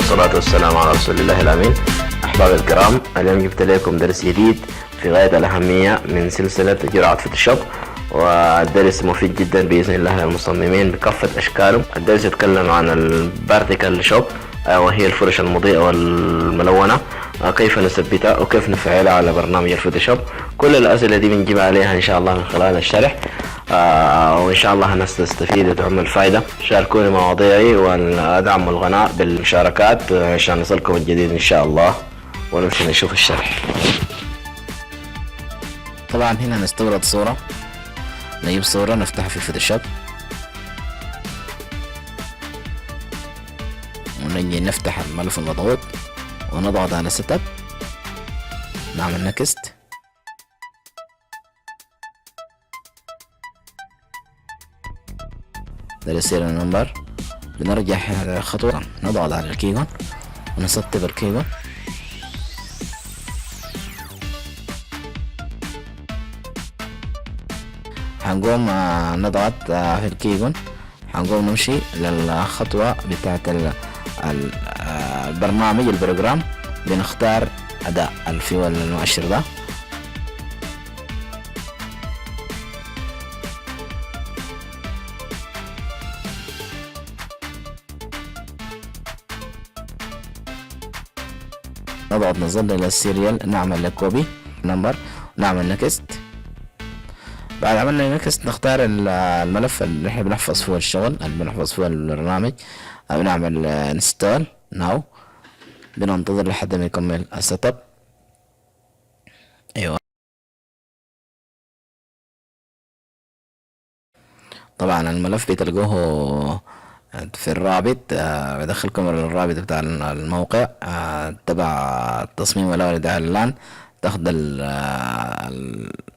والصلاة والسلام على رسول الله الأمين. أحباب الكرام، اليوم جبت لكم درس جديد في غاية الأهمية من سلسلة جرعة فوتوشوب، والدرس مفيد جدا بإذن الله للمصممين بكافة أشكالهم. الدرس يتكلم عن البارتيكل شوب، وهي الفرش المضيئة والملونة، كيف نثبتها وكيف نفعلها على برنامج الفوتوشوب. كل الأسئلة دي بنجيب عليها إن شاء الله من خلال الشرح، وإن شاء الله الناس تستفيد وتعمل فايدة. شاركوني مواضيعي وأدعموا القناة بالمشاركات عشان يصلكم الجديد إن شاء الله، ونمشي نشوف الشرح. طبعا هنا نستورد صورة، نجيب صورة نفتحها في الفوتوشوب، ونجي نفتح الملف المضغوط ونضغط على سيت اب، نعمل نكست، ده السيريال نمبر. بنرجع هنا خطوة، نضغط على الكيبورد ونسطب الكيبورد، هنقوم نضغط في الكيبورد، هنقوم نمشي للخطوة بتاعت البرنامج البروجرام، بنختار أداء الفيول المؤشر ده، نضغط نظل إلى السيريال، نعمل كوبي نمبر، نعمل نكست. بعد عملنا نكست نختار الملف اللي احنا بنحفظ فيه الشغل، اللي بنحفظ فيه البرنامج، بنعمل انستول ناو، بننتظر لحد ما يكمل السيت اب. ايوه، طبعا الملف بتلقوه في الرابط، بدخلكم الرابط بتاع الموقع تبع التصميم الاولي بتاع اللان، تاخد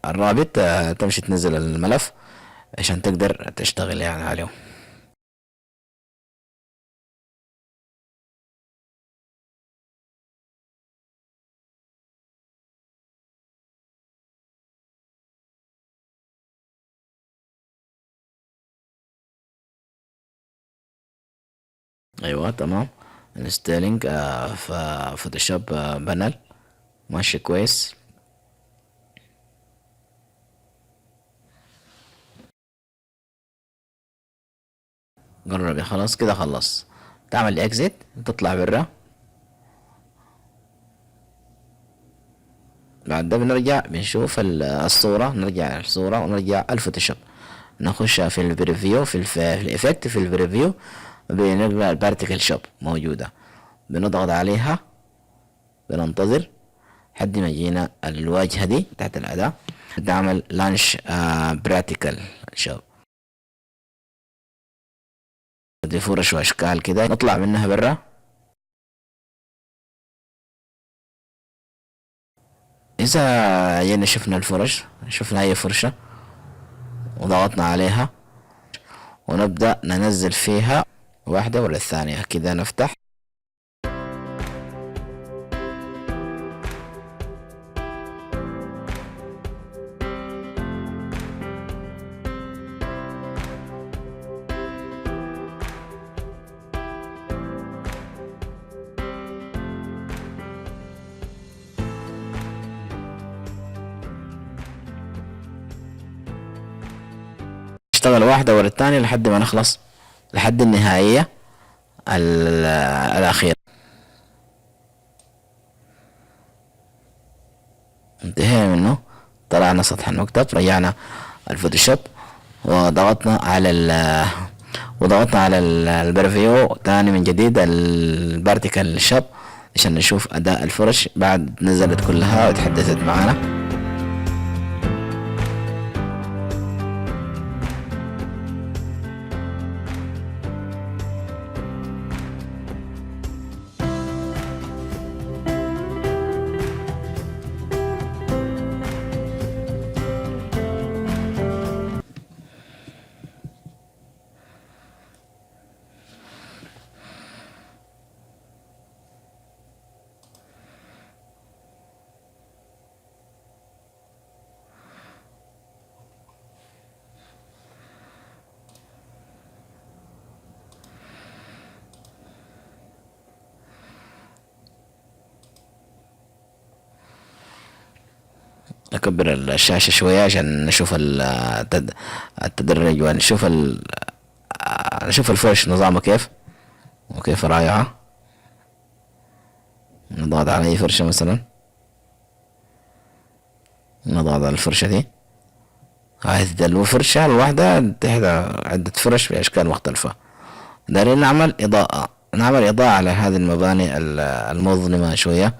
الرابط، تمشي تنزل الملف عشان تقدر تشتغل يعني عليه. ايوه تمام، الستيلينج في فوتوشوب بانل ماشي كويس. جرب يا، خلاص كده خلص، تعمل اكزيت تطلع برا. بعد ده بنرجع بنشوف الصورة، نرجع الصورة ونرجع الفوتوشوب، نخش في البريفيو في الافكت، في البريفيو بنلقى البارتيكل شوب موجودة، بنضغط عليها، بننتظر لحد ما يجينا الواجهة دي بتاعت الأداة، بنعمل لانش براتيكل شوب. دي فرش وأشكال كده نطلع منها برا. إذا جينا شفنا الفرش، شفنا أي فرشة وضغطنا عليها، ونبدأ ننزل فيها واحدة ولا الثانية كده، نفتح نشتغل واحدة ورا الثانية لحد ما نخلص، لحد النهائية الأخيرة. انتهينا منه، طلعنا سطح المكتب، رجعنا الفوتوشوب وضغطنا على البرفيو تاني من جديد البارتيكل شوب عشان نشوف أداء الفرش بعد نزلت كلها وتحدثت معانا. أكبر الشاشة شوية عشان نشوف التدرج، ونشوف نشوف الفرش نظامه كيف وكيف رائعة. نضغط على أي فرشة مثلا، نضغط على الفرشة دي. هذه الفرشة الواحدة تحت عدة فرش بأشكال مختلفة. دارين نعمل إضاءة، نعمل إضاءة على هذه المباني المظلمة شوية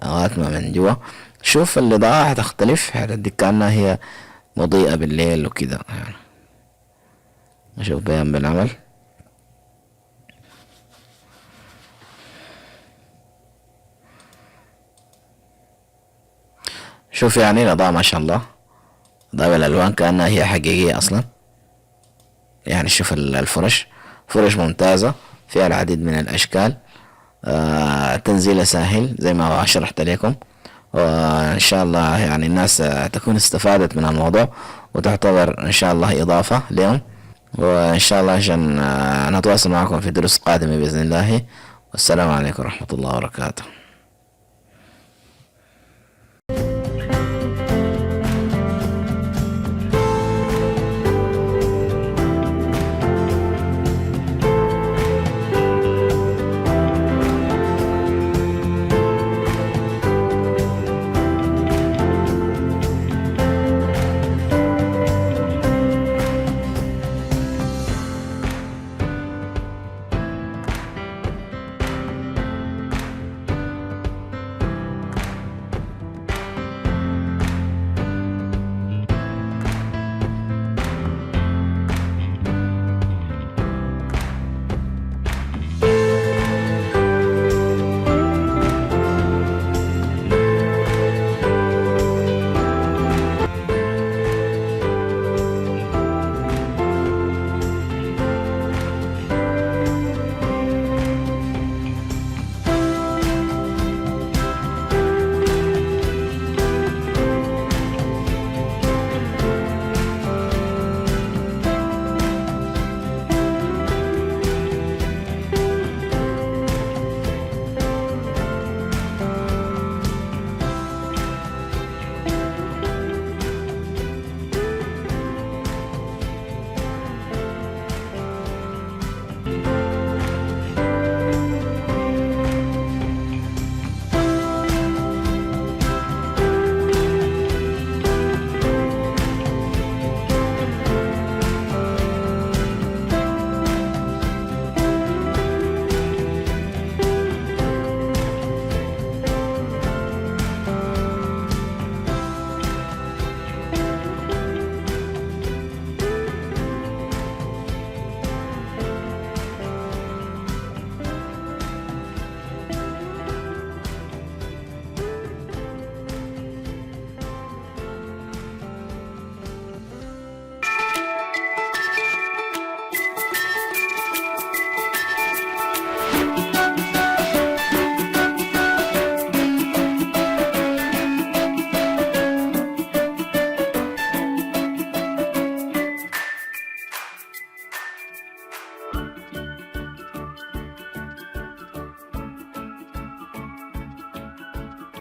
غاتمة من جوا. شوف الإضاءة هتختلف، هتديك كأنها هي مضيئة بالليل وكده يعني. نشوف بيان بالعمل. شوف يعني الإضاءة ما شاء الله، إضاءة بالألوان كأنها هي حقيقية أصلا يعني. شوف الفرش، فرش ممتازة فيها العديد من الأشكال. تنزيلها سهل زي ما شرحت لكم، وإن شاء الله يعني الناس تكون استفادت من الموضوع، وتعتبر إن شاء الله إضافة لهم. وإن شاء الله عشان نتواصل معكم في دروس قادمة بإذن الله. والسلام عليكم ورحمة الله وبركاته.